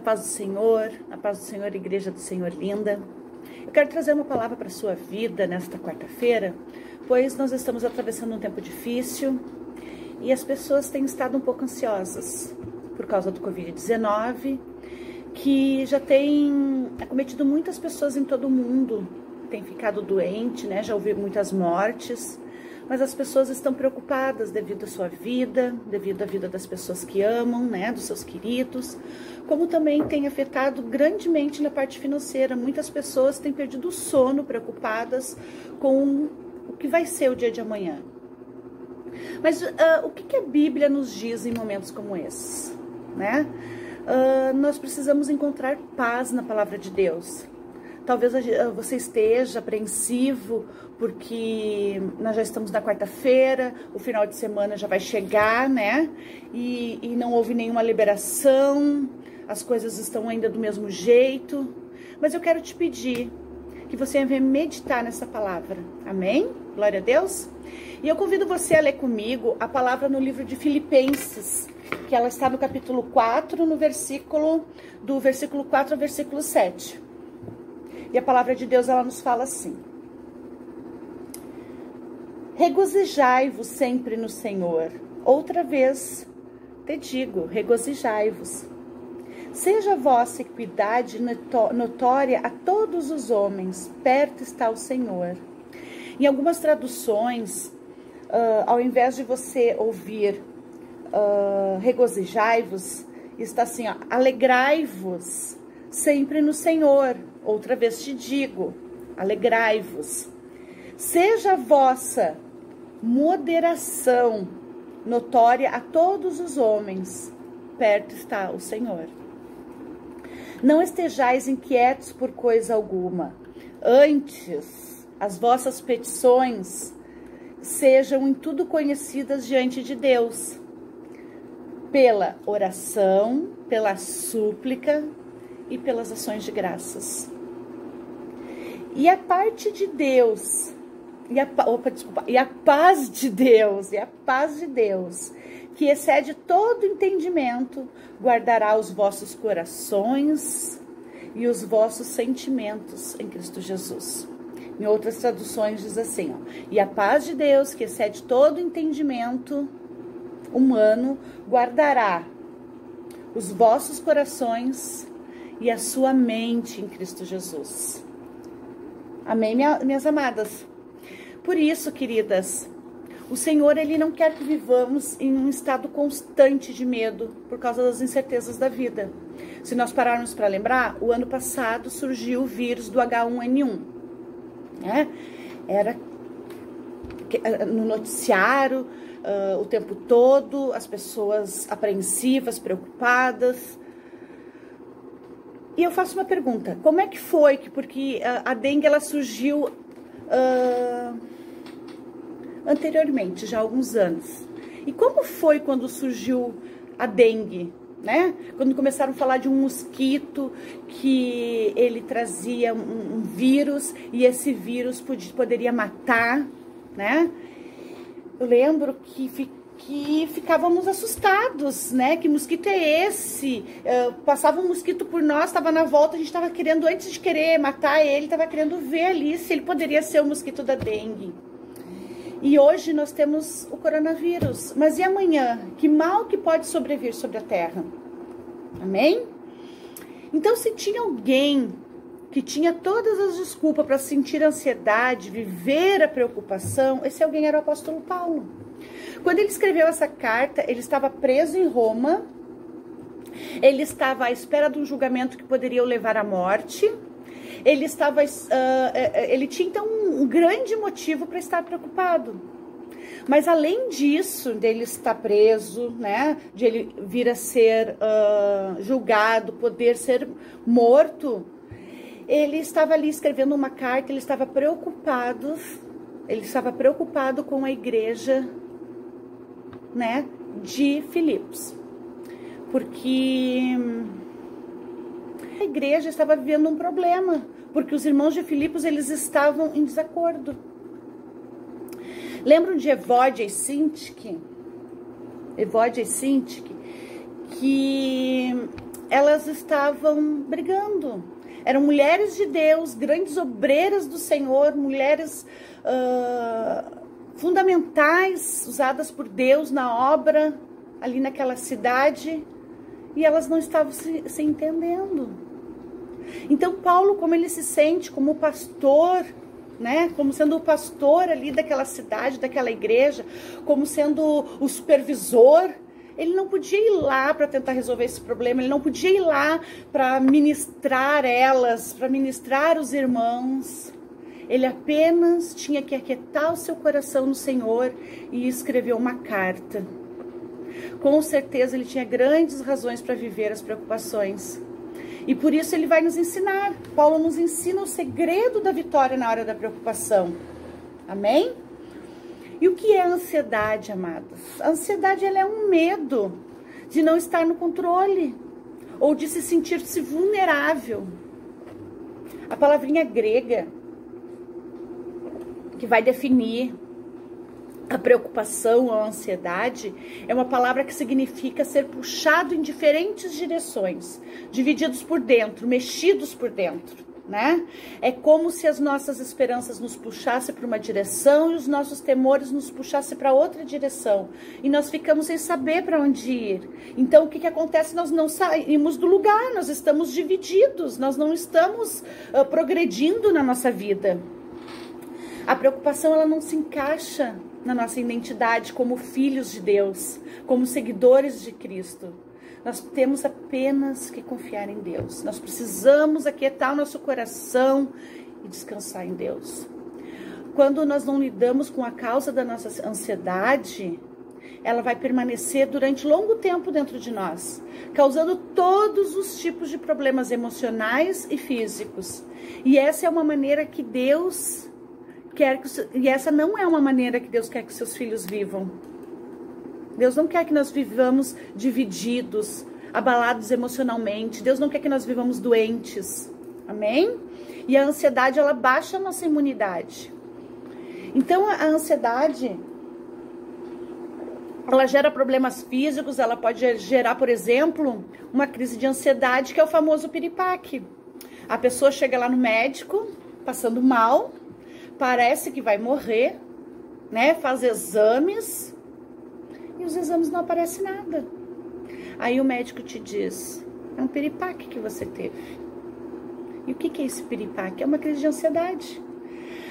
a paz do Senhor, Igreja do Senhor linda. Eu quero trazer uma palavra para a sua vida nesta quarta-feira, pois nós estamos atravessando um tempo difícil e as pessoas têm estado um pouco ansiosas por causa do Covid-19, que já tem acometido muitas pessoas em todo o mundo, tem ficado doente, né? Já houve muitas mortes, mas as pessoas estão preocupadas devido à sua vida, devido à vida das pessoas que amam, né? Dos seus queridos, como também tem afetado grandemente na parte financeira. Muitas pessoas têm perdido o sono, preocupadas com o que vai ser o dia de amanhã. Mas o que a Bíblia nos diz em momentos como esses, né? Nós precisamos encontrar paz na palavra de Deus. Talvez você esteja apreensivo porque nós já estamos na quarta-feira, o final de semana já vai chegar, né? E não houve nenhuma liberação, as coisas estão ainda do mesmo jeito. Mas eu quero te pedir que você venha meditar nessa palavra, amém? Glória a Deus. E eu convido você a ler comigo a palavra no livro de Filipenses, que ela está no capítulo 4, do versículo 4 ao versículo 7. E a palavra de Deus, ela nos fala assim: regozijai-vos sempre no Senhor. Outra vez te digo, regozijai-vos. Seja a vossa equidade notória a todos os homens, perto está o Senhor. Em algumas traduções, ao invés de você ouvir regozijai-vos, está assim, ó, alegrai-vos sempre no Senhor. Outra vez te digo, alegrai-vos. Seja a vossa moderação notória a todos os homens, perto está o Senhor. Não estejais inquietos por coisa alguma, antes as vossas petições sejam em tudo conhecidas diante de Deus, pela oração, pela súplica e pelas ações de graças. E a parte de Deus, e a paz de Deus, que excede todo entendimento, guardará os vossos corações e os vossos sentimentos em Cristo Jesus. Em outras traduções diz assim, ó, e a paz de Deus, que excede todo entendimento humano, guardará os vossos corações e a sua mente em Cristo Jesus. Amém, minhas amadas? Por isso, queridas, o Senhor, Ele não quer que vivamos em um estado constante de medo por causa das incertezas da vida. Se nós pararmos para lembrar, o ano passado surgiu o vírus do H1N1. Né? Era no noticiário o tempo todo, as pessoas apreensivas, preocupadas. E eu faço uma pergunta, como é que foi? Porque a dengue, ela surgiu anteriormente, já há alguns anos. E como foi quando surgiu a dengue, né? Quando começaram a falar de um mosquito que ele trazia um vírus e esse vírus poderia matar, né? Eu lembro que ficávamos assustados, né? Que mosquito é esse? Passava um mosquito por nós, estava na volta, a gente estava querendo, antes de querer matar ele, estava querendo ver ali se ele poderia ser o mosquito da dengue. E hoje nós temos o coronavírus. Mas e amanhã? Que mal que pode sobrevir sobre a terra? Amém? Então, se tinha alguém que tinha todas as desculpas para sentir ansiedade, viver a preocupação, esse alguém era o apóstolo Paulo. Quando ele escreveu essa carta, ele estava preso em Roma, ele estava à espera de um julgamento que poderia o levar à morte, ele tinha então um grande motivo para estar preocupado. Mas além disso, dele estar preso, né, de ele vir a ser julgado, poder ser morto, ele estava ali escrevendo uma carta, ele estava preocupado com a igreja, né, de Filipos, porque a igreja estava vivendo um problema, porque os irmãos de Filipos, eles estavam em desacordo. Lembram de Evódia e Sintique? Que elas estavam brigando. Eram mulheres de Deus, grandes obreiras do Senhor, mulheres fundamentais, usadas por Deus na obra, ali naquela cidade, e elas não estavam se entendendo. Então Paulo, como ele se sente como pastor, né, como sendo o pastor ali daquela cidade, daquela igreja, como sendo o supervisor, ele não podia ir lá para tentar resolver esse problema, ele não podia ir lá para ministrar elas, para ministrar os irmãos. Ele apenas tinha que aquietar o seu coração no Senhor e escrever uma carta. Com certeza ele tinha grandes razões para viver as preocupações. E por isso ele vai nos ensinar. Paulo nos ensina o segredo da vitória na hora da preocupação. Amém? E o que é a ansiedade, amados? A ansiedade, ela é um medo de não estar no controle ou de se sentir-se vulnerável. A palavrinha grega que vai definir a preocupação, a ansiedade, é uma palavra que significa ser puxado em diferentes direções, divididos por dentro, mexidos por dentro, né? É como se as nossas esperanças nos puxassem para uma direção e os nossos temores nos puxassem para outra direção. E nós ficamos sem saber para onde ir. Então, o que acontece? Nós não saímos do lugar, nós estamos divididos, nós não estamos progredindo na nossa vida. A preocupação, ela não se encaixa na nossa identidade como filhos de Deus, como seguidores de Cristo. Nós temos apenas que confiar em Deus. Nós precisamos aquietar o nosso coração e descansar em Deus. Quando nós não lidamos com a causa da nossa ansiedade, ela vai permanecer durante longo tempo dentro de nós, causando todos os tipos de problemas emocionais e físicos. E essa é uma maneira que Deus quer e essa não é uma maneira que Deus quer que seus filhos vivam. Deus não quer que nós vivamos divididos, abalados emocionalmente. Deus não quer que nós vivamos doentes. Amém? E a ansiedade, ela baixa a nossa imunidade. Então, a ansiedade, ela gera problemas físicos, ela pode gerar, por exemplo, uma crise de ansiedade, que é o famoso piripaque. A pessoa chega lá no médico, passando mal, parece que vai morrer, né? Faz exames e os exames não aparecem nada. Aí o médico te diz, é um piripaque que você teve. E o que é esse piripaque? É uma crise de ansiedade.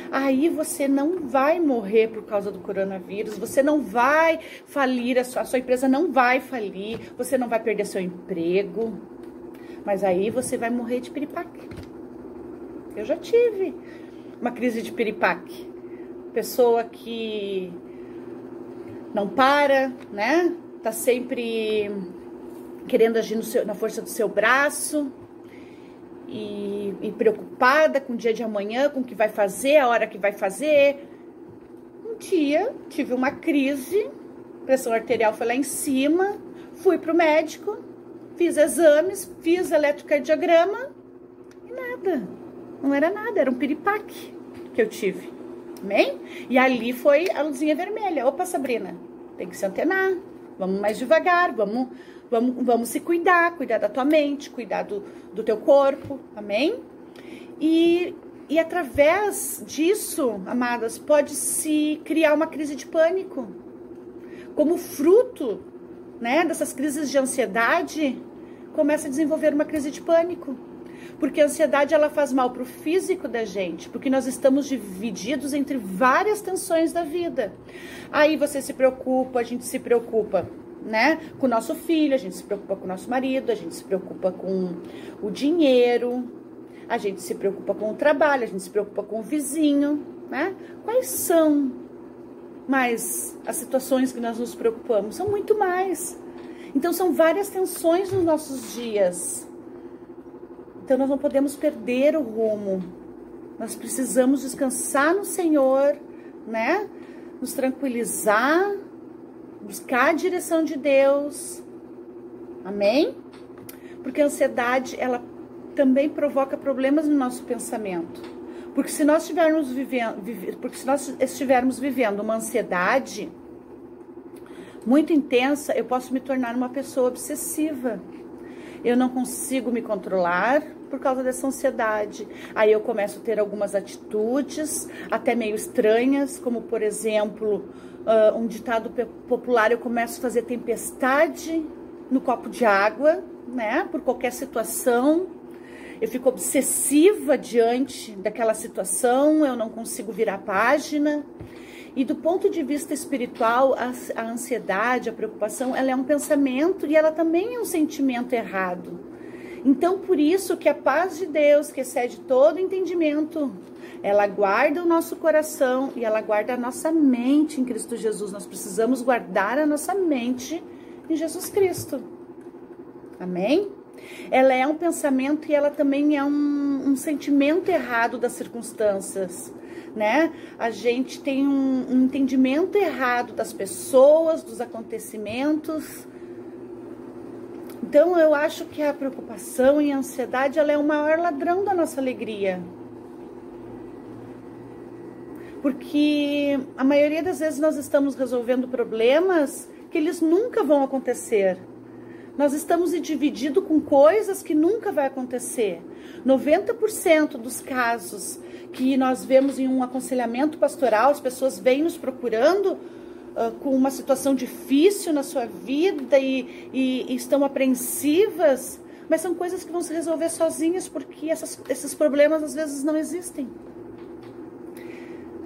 Aí você não vai morrer por causa do coronavírus, você não vai falir, a sua empresa não vai falir, você não vai perder seu emprego, mas aí você vai morrer de piripaque. Eu já tive uma crise de piripaque. Pessoa que não para, né? Tá sempre querendo agir na força do seu braço e preocupada com o dia de amanhã, com o que vai fazer, a hora que vai fazer. Um dia tive uma crise, pressão arterial foi lá em cima, fui pro médico, fiz exames, fiz eletrocardiograma e nada. Não era nada, era um piripaque que eu tive. Amém? E ali foi a luzinha vermelha. Opa, Sabrina, tem que se antenar. Vamos mais devagar, vamos se cuidar da tua mente, cuidar do teu corpo. Amém? E através disso, amadas, pode-se criar uma crise de pânico. Como fruto, né, dessas crises de ansiedade, começa a desenvolver uma crise de pânico. Porque a ansiedade, ela faz mal para o físico da gente, porque nós estamos divididos entre várias tensões da vida. Aí você se preocupa, a gente se preocupa, né, com o nosso filho, a gente se preocupa com o nosso marido, a gente se preocupa com o dinheiro, a gente se preocupa com o trabalho, a gente se preocupa com o vizinho, né? Quais são mais as situações que nós nos preocupamos? São muito mais. Então são várias tensões nos nossos dias. Então nós não podemos perder o rumo. Nós precisamos descansar no Senhor, né? Nos tranquilizar, buscar a direção de Deus. Amém? Porque a ansiedade, ela também provoca problemas no nosso pensamento. Porque se nós estivermos vivendo uma ansiedade muito intensa, eu posso me tornar uma pessoa obsessiva. eu não consigo me controlar por causa dessa ansiedade. Aí eu começo a ter algumas atitudes até meio estranhas, como por exemplo, um ditado popular, eu começo a fazer tempestade no copo de água, né, por qualquer situação. Eu fico obsessiva diante daquela situação, eu não consigo virar a página. E do ponto de vista espiritual, a ansiedade, a preocupação, ela é um pensamento e ela também é um sentimento errado. Então, por isso que a paz de Deus, que excede todo entendimento, ela guarda o nosso coração e ela guarda a nossa mente em Cristo Jesus. Nós precisamos guardar a nossa mente em Jesus Cristo. Amém? Ela é um pensamento e ela também é um sentimento errado das circunstâncias, né? A gente tem um entendimento errado das pessoas, dos acontecimentos. Então eu acho que a preocupação e a ansiedade, ela é o maior ladrão da nossa alegria. Porque a maioria das vezes nós estamos resolvendo problemas que eles nunca vão acontecer. Nós estamos divididos com coisas que nunca vai acontecer. 90% dos casos que nós vemos em um aconselhamento pastoral, as pessoas vêm nos procurando com uma situação difícil na sua vida e estão apreensivas, mas são coisas que vão se resolver sozinhas, porque esses problemas às vezes não existem.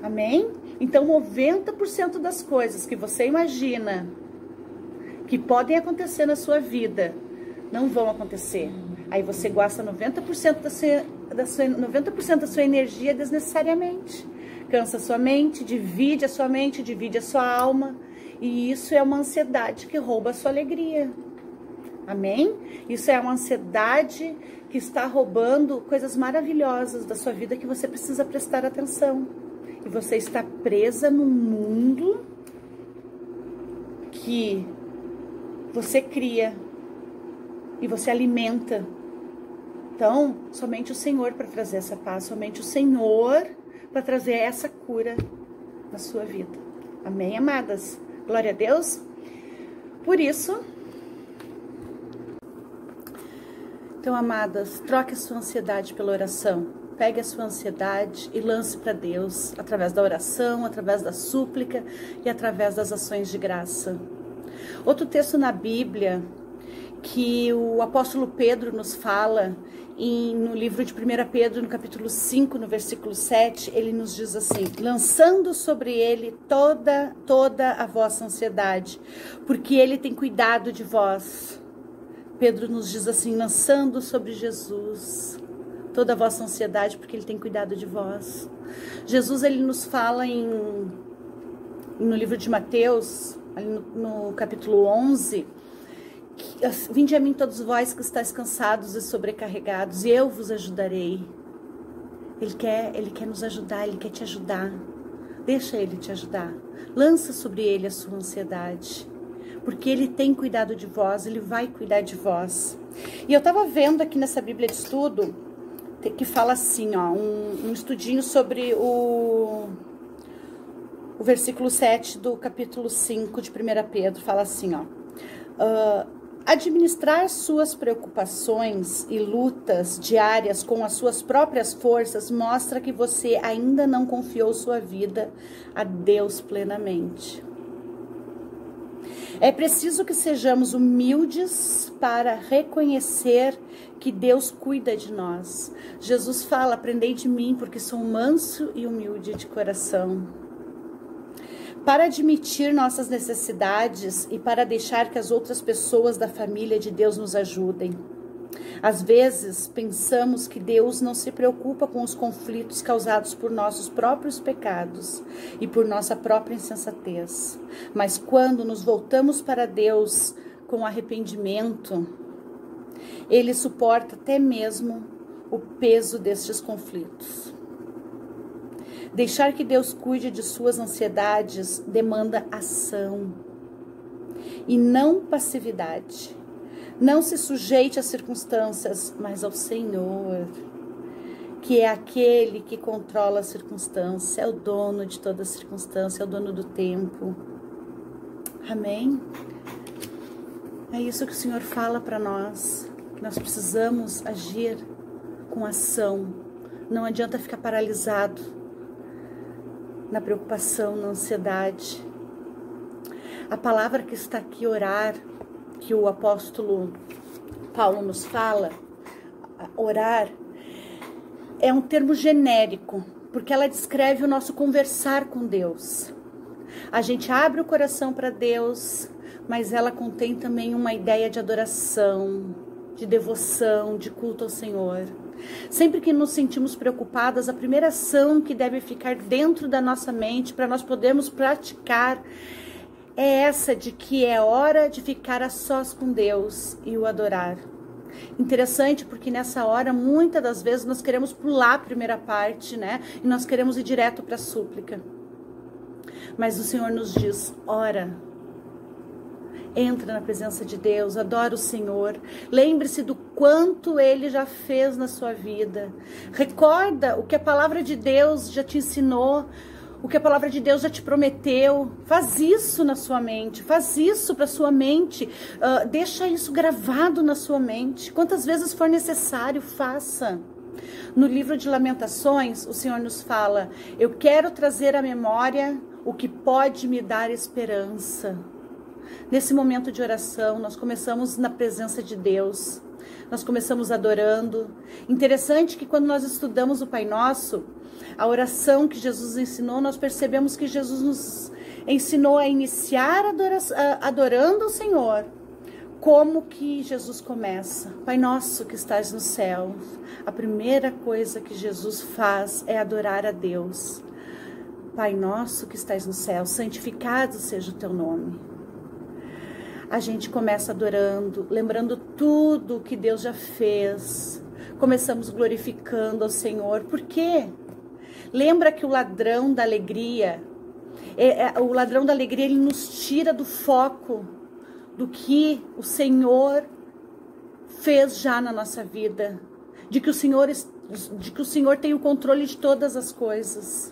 Amém? Então 90% das coisas que você imagina que podem acontecer na sua vida, não vão acontecer. Aí você gasta 90% da sua energia desnecessariamente. Cansa a sua mente, divide a sua alma. E isso é uma ansiedade que rouba a sua alegria. Amém? Isso é uma ansiedade que está roubando coisas maravilhosas da sua vida que você precisa prestar atenção. E você está presa num mundo que você cria e você alimenta. Então, somente o Senhor para trazer essa paz, somente o Senhor para trazer essa cura na sua vida. Amém, amadas? Glória a Deus. Por isso, então, amadas, troque a sua ansiedade pela oração. Pegue a sua ansiedade e lance para Deus, através da oração, através da súplica e através das ações de graça. Outro texto na Bíblia que o apóstolo Pedro nos fala, no livro de 1 Pedro, no capítulo 5, no versículo 7, ele nos diz assim: lançando sobre ele toda a vossa ansiedade, porque ele tem cuidado de vós. Pedro nos diz assim, lançando sobre Jesus toda a vossa ansiedade, porque ele tem cuidado de vós. Jesus, ele nos fala no livro de Mateus, ali no capítulo 11, vinde a mim todos vós que estáis cansados e sobrecarregados, e eu vos ajudarei. Ele quer nos ajudar, ele quer te ajudar. Deixa ele te ajudar. Lança sobre ele a sua ansiedade, porque ele tem cuidado de vós, ele vai cuidar de vós. E eu estava vendo aqui nessa Bíblia de Estudo, que fala assim, ó, um estudinho sobre o versículo 7 do capítulo 5 de 1 Pedro, fala assim, ó. Administrar suas preocupações e lutas diárias com as suas próprias forças mostra que você ainda não confiou sua vida a Deus plenamente. É preciso que sejamos humildes para reconhecer que Deus cuida de nós. Jesus fala, aprendei de mim, porque sou manso e humilde de coração. Para admitir nossas necessidades e para deixar que as outras pessoas da família de Deus nos ajudem. Às vezes, pensamos que Deus não se preocupa com os conflitos causados por nossos próprios pecados e por nossa própria insensatez. Mas quando nos voltamos para Deus com arrependimento, Ele suporta até mesmo o peso destes conflitos. Deixar que Deus cuide de suas ansiedades demanda ação e não passividade. Não se sujeite às circunstâncias, mas ao Senhor, que é aquele que controla a circunstância, é o dono de toda a circunstância, é o dono do tempo. Amém? É isso que o Senhor fala para nós, que nós precisamos agir com ação. Não adianta ficar paralisado na preocupação, na ansiedade. A palavra que está aqui, orar, que o apóstolo Paulo nos fala, orar, é um termo genérico, porque ela descreve o nosso conversar com Deus. A gente abre o coração para Deus, mas ela contém também uma ideia de adoração, de devoção, de culto ao Senhor. Sempre que nos sentimos preocupadas, a primeira ação que deve ficar dentro da nossa mente para nós podermos praticar é essa de que é hora de ficar a sós com Deus e o adorar. Interessante porque nessa hora, muitas das vezes, nós queremos pular a primeira parte, né? E nós queremos ir direto para a súplica. Mas o Senhor nos diz, ora, entra na presença de Deus, adora o Senhor, lembre-se do quanto Ele já fez na sua vida, recorda o que a palavra de Deus já te ensinou, o que a palavra de Deus já te prometeu. Faz isso na sua mente, faz isso para sua mente, deixa isso gravado na sua mente, quantas vezes for necessário, faça. No livro de Lamentações, o Senhor nos fala, eu quero trazer à memória o que pode me dar esperança. Nesse momento de oração, nós começamos na presença de Deus, nós começamos adorando. Interessante que quando nós estudamos o Pai Nosso, a oração que Jesus ensinou, nós percebemos que Jesus nos ensinou a iniciar adorando o Senhor. Como que Jesus começa? Pai Nosso que estás no céu. A primeira coisa que Jesus faz é adorar a Deus. Pai Nosso que estás no céu, santificado seja o teu nome. A gente começa adorando, lembrando tudo que Deus já fez. Começamos glorificando ao Senhor. Por quê? Lembra que o ladrão da alegria, ele nos tira do foco do que o Senhor fez já na nossa vida. De que o Senhor tem o controle de todas as coisas.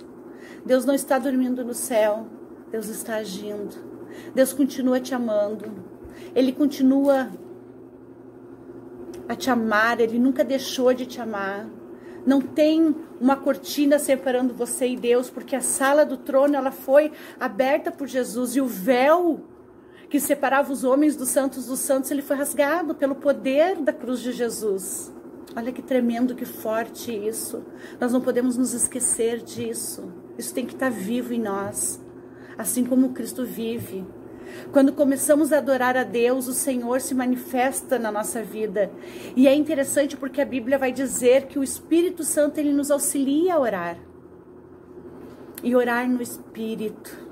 Deus não está dormindo no céu, Deus está agindo. Deus continua te amando, Ele continua a te amar, Ele nunca deixou de te amar. Não tem uma cortina separando você e Deus, porque a sala do trono ela foi aberta por Jesus e o véu que separava os homens dos santos, ele foi rasgado pelo poder da cruz de Jesus. Olha que tremendo, que forte isso. Nós não podemos nos esquecer disso. Isso tem que estar vivo em nós, assim como Cristo vive. Quando começamos a adorar a Deus, o Senhor se manifesta na nossa vida. E é interessante porque a Bíblia vai dizer que o Espírito Santo ele nos auxilia a orar. E orar no Espírito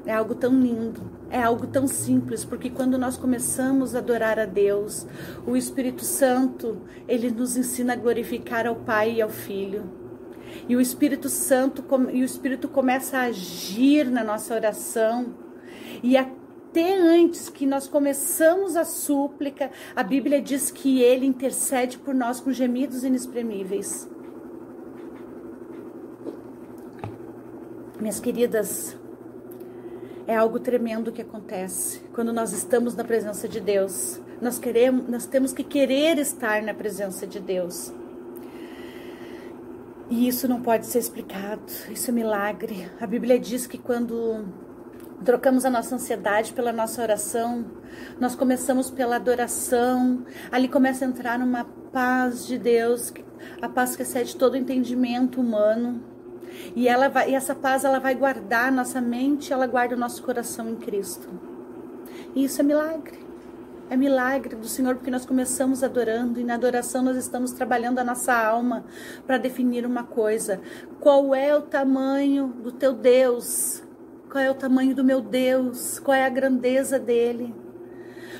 é algo tão lindo, é algo tão simples, porque quando nós começamos a adorar a Deus, o Espírito Santo, ele nos ensina a glorificar ao Pai e ao Filho. E o Espírito Santo, e o Espírito começa a agir na nossa oração. E até antes que nós começamos a súplica, a Bíblia diz que Ele intercede por nós com gemidos inexprimíveis. Minhas queridas, é algo tremendo que acontece quando nós estamos na presença de Deus. Nós temos que querer estar na presença de Deus. E isso não pode ser explicado, isso é milagre. A Bíblia diz que quando trocamos a nossa ansiedade pela nossa oração, nós começamos pela adoração, ali começa a entrar uma paz de Deus, a paz que excede todo o entendimento humano. E essa paz ela vai guardar nossa mente, ela guarda o nosso coração em Cristo. E isso é milagre. É milagre do Senhor, porque nós começamos adorando, e na adoração nós estamos trabalhando a nossa alma para definir uma coisa. Qual é o tamanho do teu Deus? Qual é o tamanho do meu Deus? Qual é a grandeza dele?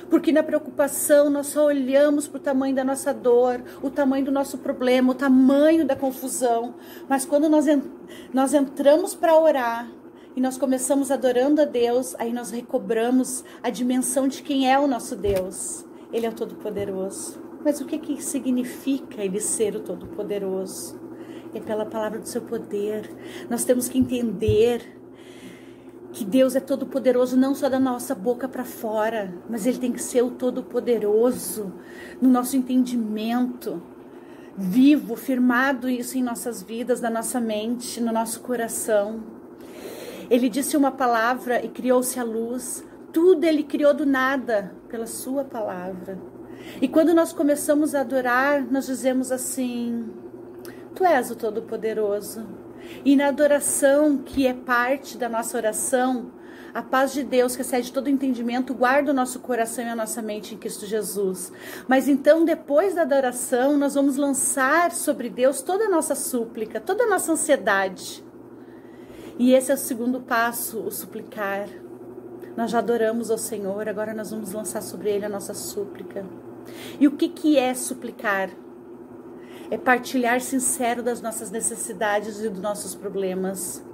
Porque na preocupação nós só olhamos para o tamanho da nossa dor, o tamanho do nosso problema, o tamanho da confusão. Mas quando nós entramos para orar, e nós começamos adorando a Deus, aí nós recobramos a dimensão de quem é o nosso Deus. Ele é o Todo-Poderoso. Mas o que significa Ele ser o Todo-Poderoso? É pela palavra do seu poder. Nós temos que entender que Deus é todo poderoso não só da nossa boca para fora, mas Ele tem que ser o todo poderoso no nosso entendimento, vivo, firmado isso em nossas vidas, na nossa mente, no nosso coração. Ele disse uma palavra e criou-se a luz. Tudo Ele criou do nada pela sua palavra. E quando nós começamos a adorar, nós dizemos assim: Tu és o Todo-Poderoso. E na adoração, que é parte da nossa oração, a paz de Deus, que excede todo entendimento, guarda o nosso coração e a nossa mente em Cristo Jesus. Mas então, depois da adoração, nós vamos lançar sobre Deus toda a nossa súplica, toda a nossa ansiedade. E esse é o segundo passo, o suplicar. Nós já adoramos ao Senhor, agora nós vamos lançar sobre Ele a nossa súplica. E o que é suplicar? É partilhar sincero das nossas necessidades e dos nossos problemas.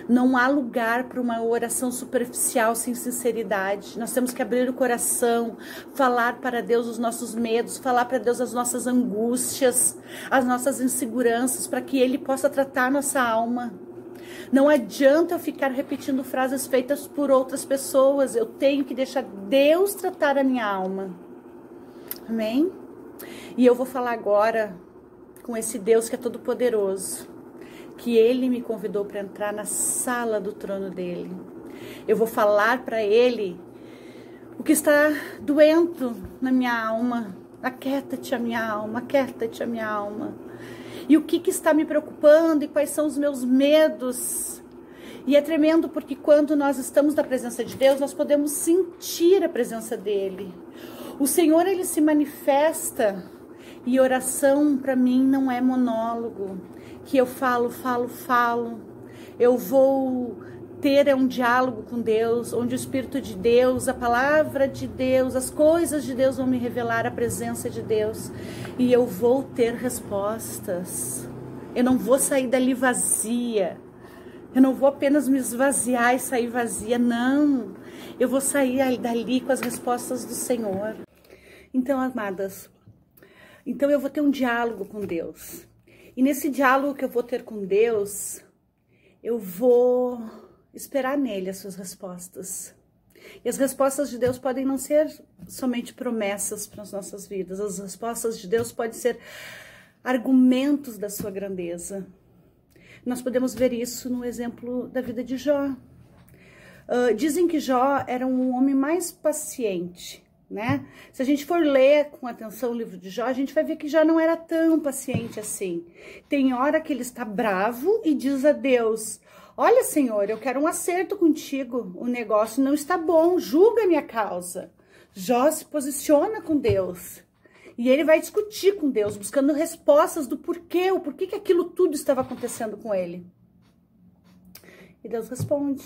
Não há lugar para uma oração superficial sem sinceridade. Nós temos que abrir o coração, falar para Deus os nossos medos, falar para Deus as nossas angústias, as nossas inseguranças, para que Ele possa tratar nossa alma. Não adianta eu ficar repetindo frases feitas por outras pessoas. Eu tenho que deixar Deus tratar a minha alma. Amém? E eu vou falar agora com esse Deus que é todo poderoso, que Ele me convidou para entrar na sala do trono dEle. Eu vou falar para Ele o que está doendo na minha alma. Aquieta-te a minha alma, aquieta-te a minha alma. E o que está me preocupando e quais são os meus medos. E é tremendo porque quando nós estamos na presença de Deus, nós podemos sentir a presença dEle. O Senhor, Ele se manifesta. E oração para mim não é monólogo, que eu falo. Eu vou ter um diálogo com Deus, onde o Espírito de Deus, a palavra de Deus, as coisas de Deus vão me revelar a presença de Deus. E eu vou ter respostas. Eu não vou sair dali vazia. Eu não vou apenas me esvaziar e sair vazia, não. Eu vou sair dali com as respostas do Senhor. Então, amadas, eu vou ter um diálogo com Deus. E nesse diálogo que eu vou ter com Deus, eu vou esperar nele as suas respostas. E as respostas de Deus podem não ser somente promessas para as nossas vidas. As respostas de Deus podem ser argumentos da sua grandeza. Nós podemos ver isso no exemplo da vida de Jó. Dizem que Jó era um homem mais paciente, né? Se a gente for ler com atenção o livro de Jó, a gente vai ver que Jó não era tão paciente assim. Tem hora que ele está bravo e diz a Deus: olha, Senhor, eu quero um acerto contigo, o negócio não está bom, julga a minha causa. Jó se posiciona com Deus e ele vai discutir com Deus, buscando respostas do porquê, o porquê que aquilo tudo estava acontecendo com ele. E Deus responde.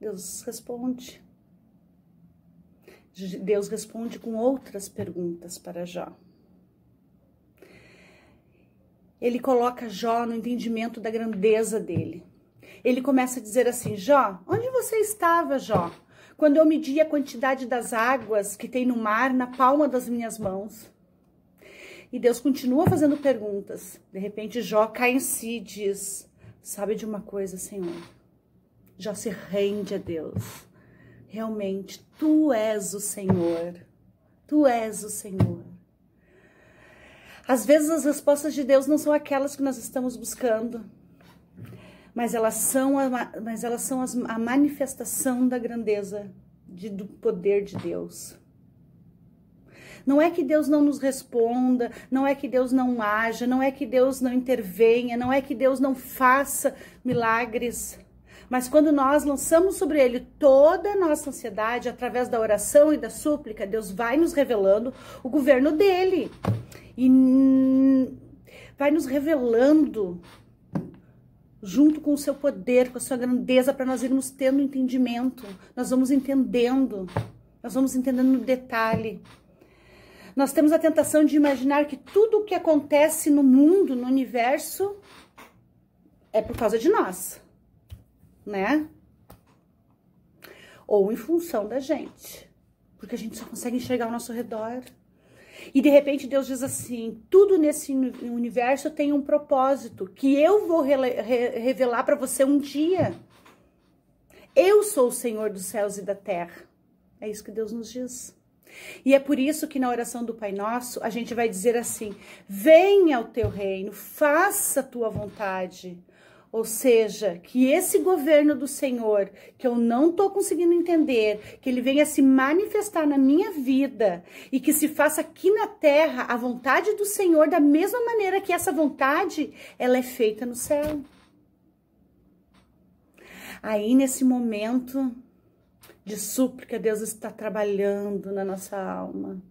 Deus responde com outras perguntas para Jó. Ele coloca Jó no entendimento da grandeza dele. Ele começa a dizer assim: Jó, onde você estava, Jó, quando eu medi a quantidade das águas que tem no mar na palma das minhas mãos? E Deus continua fazendo perguntas. De repente Jó cai em si e diz: sabe de uma coisa, Senhor? Jó se rende a Deus. Realmente, Tu és o Senhor. Tu és o Senhor. Às vezes as respostas de Deus não são aquelas que nós estamos buscando, mas elas são a manifestação da grandeza, do poder de Deus. Não é que Deus não nos responda, não é que Deus não haja, não é que Deus não intervenha, não é que Deus não faça milagres. Mas quando nós lançamos sobre Ele toda a nossa ansiedade, através da oração e da súplica, Deus vai nos revelando o governo dEle. E vai nos revelando, junto com o seu poder, com a sua grandeza, para nós irmos tendo entendimento. Nós vamos entendendo no detalhe. Nós temos a tentação de imaginar que tudo o que acontece no mundo, no universo, é por causa de nós, né? Ou em função da gente, porque a gente só consegue enxergar ao nosso redor. E de repente Deus diz assim: tudo nesse universo tem um propósito que eu vou revelar para você um dia. Eu sou o Senhor dos céus e da terra. É isso que Deus nos diz. E é por isso que na oração do Pai Nosso, a gente vai dizer assim: venha o teu reino, faça a tua vontade. Ou seja, que esse governo do Senhor, que eu não estou conseguindo entender, que ele venha se manifestar na minha vida e que se faça aqui na terra a vontade do Senhor da mesma maneira que essa vontade, ela é feita no céu. Aí, nesse momento de súplica, Deus está trabalhando na nossa alma.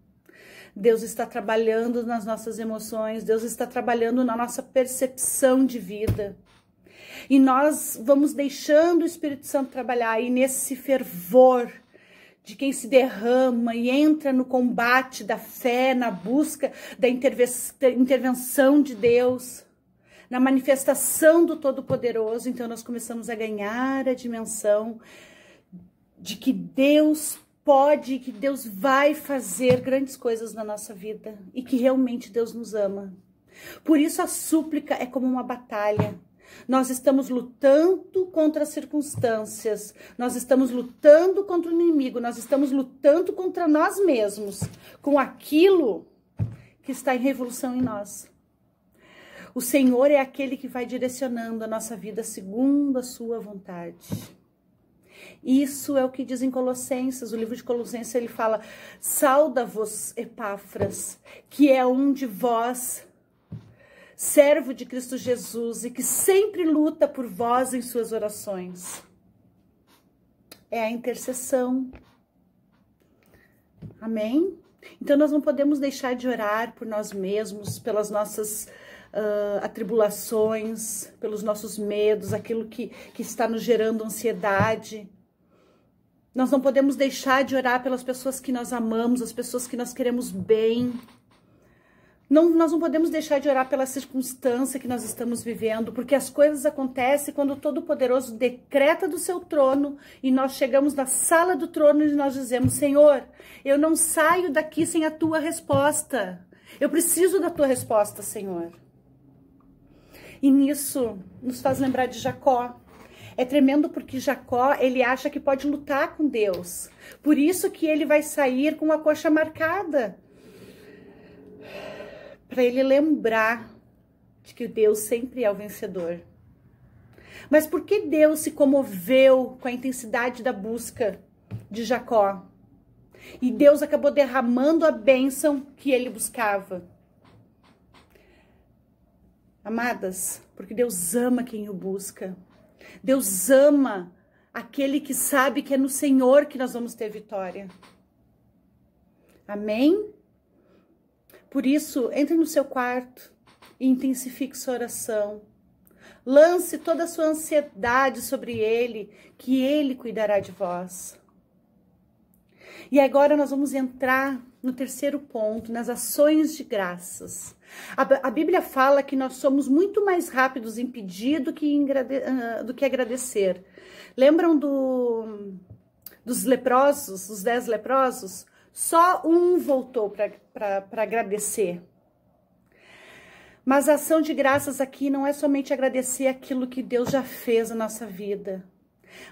Deus está trabalhando nas nossas emoções. Deus está trabalhando na nossa percepção de vida. E nós vamos deixando o Espírito Santo trabalhar. E nesse fervor de quem se derrama e entra no combate da fé, na busca da intervenção de Deus, na manifestação do Todo-Poderoso, então nós começamos a ganhar a dimensão de que Deus pode, que Deus vai fazer grandes coisas na nossa vida e que realmente Deus nos ama. Por isso a súplica é como uma batalha. Nós estamos lutando contra as circunstâncias, nós estamos lutando contra o inimigo, nós estamos lutando contra nós mesmos, com aquilo que está em revolução em nós. O Senhor é aquele que vai direcionando a nossa vida segundo a sua vontade. Isso é o que diz em Colossenses, o livro de Colossenses, ele fala: sauda-vos, Epáfras, que é um de vós, servo de Cristo Jesus, e que sempre luta por vós em suas orações. É a intercessão. Amém? Então nós não podemos deixar de orar por nós mesmos, pelas nossas atribulações, pelos nossos medos, aquilo que está nos gerando ansiedade. Nós não podemos deixar de orar pelas pessoas que nós amamos, as pessoas que nós queremos bem. Nós não podemos deixar de orar pela circunstância que nós estamos vivendo, porque as coisas acontecem quando o Todo-Poderoso decreta do seu trono e nós chegamos na sala do trono e nós dizemos: Senhor, eu não saio daqui sem a tua resposta. Eu preciso da tua resposta, Senhor. E nisso nos faz lembrar de Jacó. É tremendo porque Jacó, ele acha que pode lutar com Deus. Por isso que ele vai sair com a coxa marcada. Para ele lembrar de que Deus sempre é o vencedor. Mas por que Deus se comoveu com a intensidade da busca de Jacó? E Deus acabou derramando a bênção que ele buscava. Amadas, porque Deus ama quem o busca. Deus ama aquele que sabe que é no Senhor que nós vamos ter vitória. Amém? Por isso, entre no seu quarto e intensifique sua oração. Lance toda a sua ansiedade sobre Ele, que Ele cuidará de vós. E agora nós vamos entrar no terceiro ponto, nas ações de graças. A Bíblia fala que nós somos muito mais rápidos em pedir do que agradecer. Lembram dos leprosos, dos 10 leprosos? Só um voltou para agradecer. Mas a ação de graças aqui não é somente agradecer aquilo que Deus já fez na nossa vida.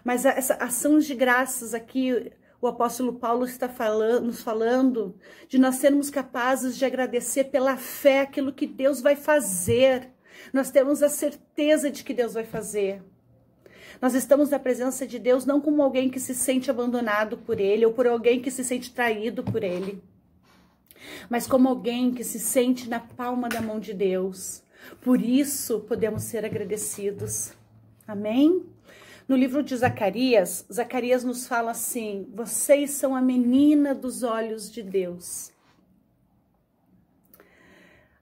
Mas essa ação de graças aqui, o apóstolo Paulo está nos falando de nós sermos capazes de agradecer pela fé aquilo que Deus vai fazer. Nós temos a certeza de que Deus vai fazer. Nós estamos na presença de Deus não como alguém que se sente abandonado por Ele ou por alguém que se sente traído por Ele, mas como alguém que se sente na palma da mão de Deus. Por isso podemos ser agradecidos. Amém? No livro de Zacarias, Zacarias nos fala assim: vocês são a menina dos olhos de Deus.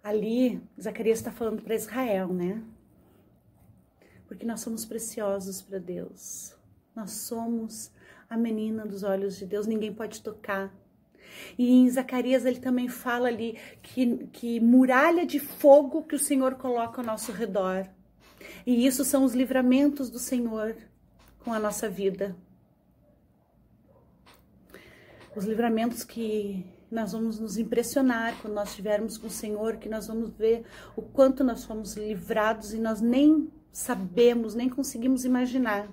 Ali, Zacarias está falando para Israel, né? Porque nós somos preciosos para Deus. Nós somos a menina dos olhos de Deus, ninguém pode tocar. E em Zacarias ele também fala ali que muralha de fogo que o Senhor coloca ao nosso redor. E isso são os livramentos do Senhor com a nossa vida. Os livramentos que nós vamos nos impressionar quando nós estivermos com o Senhor, que nós vamos ver o quanto nós fomos livrados e nós nem sabemos, nem conseguimos imaginar.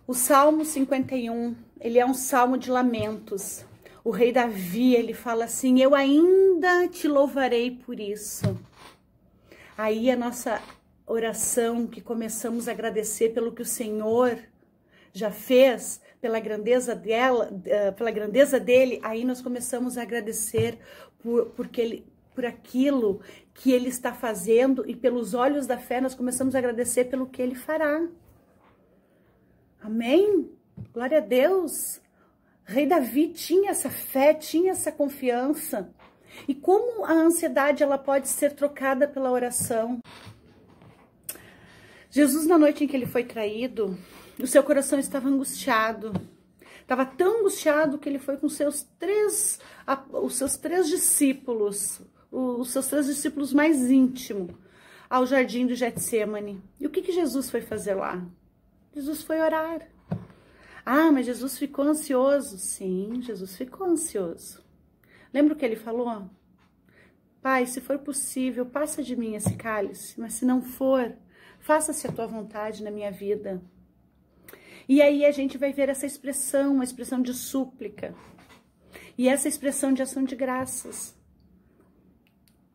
O Salmo 51, ele é um salmo de lamentos. O rei Davi, ele fala assim: eu ainda te louvarei por isso. Aí a nossa oração, que começamos a agradecer pelo que o Senhor já fez, pela grandeza dele, aí nós começamos a agradecer por aquilo que ele está fazendo, e pelos olhos da fé nós começamos a agradecer pelo que ele fará. Amém? Glória a Deus. Rei Davi tinha essa fé, tinha essa confiança. E como a ansiedade ela pode ser trocada pela oração? Jesus, na noite em que ele foi traído, o seu coração estava angustiado. Estava tão angustiado que ele foi com os seus três discípulos, os seus 3 discípulos mais íntimos, ao jardim do Getsêmani. E o que Jesus foi fazer lá? Jesus foi orar. Ah, mas Jesus ficou ansioso. Sim, Jesus ficou ansioso. Lembra o que ele falou? Pai, se for possível, passa de mim esse cálice, mas se não for, faça-se a tua vontade na minha vida. E aí a gente vai ver essa expressão, uma expressão de súplica. E essa expressão de ação de graças.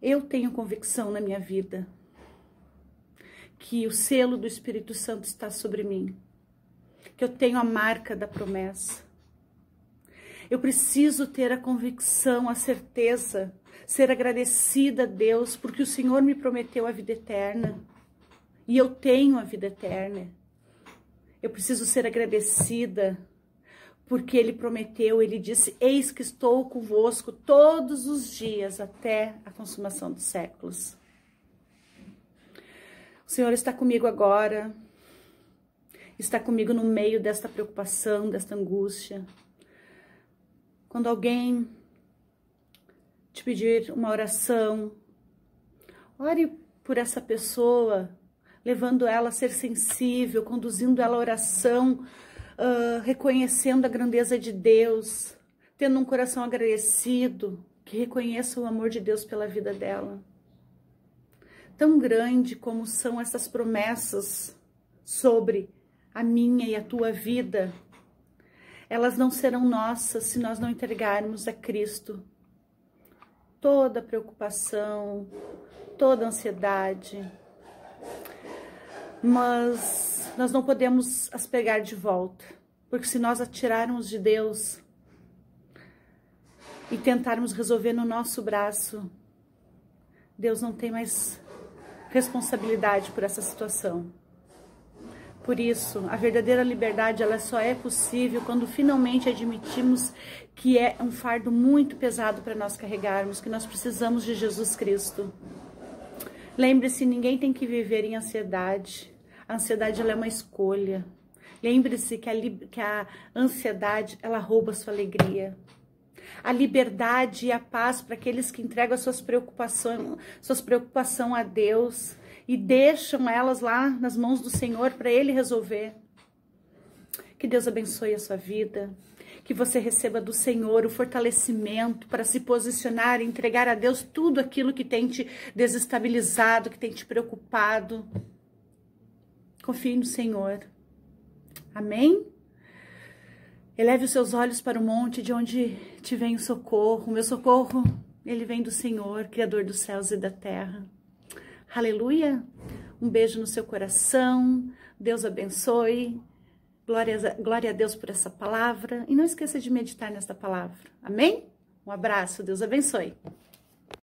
Eu tenho convicção na minha vida que o selo do Espírito Santo está sobre mim, que eu tenho a marca da promessa. Eu preciso ter a convicção, a certeza, ser agradecida a Deus, porque o Senhor me prometeu a vida eterna, e eu tenho a vida eterna. Eu preciso ser agradecida, porque Ele prometeu, Ele disse: eis que estou convosco todos os dias, até a consumação dos séculos. O Senhor está comigo agora, está comigo no meio desta preocupação, desta angústia. Quando alguém te pedir uma oração, ore por essa pessoa, levando ela a ser sensível, conduzindo ela à oração, reconhecendo a grandeza de Deus, tendo um coração agradecido, que reconheça o amor de Deus pela vida dela. Tão grande como são essas promessas sobre a minha e a tua vida, elas não serão nossas se nós não entregarmos a Cristo toda preocupação, toda ansiedade. Mas nós não podemos as pegar de volta, porque se nós atirarmos de Deus e tentarmos resolver no nosso braço, Deus não tem mais responsabilidade por essa situação. Por isso, a verdadeira liberdade ela só é possível quando finalmente admitimos que é um fardo muito pesado para nós carregarmos, que nós precisamos de Jesus Cristo. Lembre-se, ninguém tem que viver em ansiedade. A ansiedade ela é uma escolha. Lembre-se que a ansiedade ela rouba a sua alegria. A liberdade e a paz para aqueles que entregam as suas preocupações a Deus e deixam elas lá nas mãos do Senhor para Ele resolver. Que Deus abençoe a sua vida, que você receba do Senhor o fortalecimento para se posicionar e entregar a Deus tudo aquilo que tem te desestabilizado, que tem te preocupado. Confie no Senhor. Amém? Eleve os seus olhos para o monte de onde te vem o socorro. O meu socorro, ele vem do Senhor, Criador dos céus e da terra. Aleluia. Um beijo no seu coração. Deus abençoe. Glória a Deus por essa palavra. E não esqueça de meditar nesta palavra. Amém? Um abraço. Deus abençoe.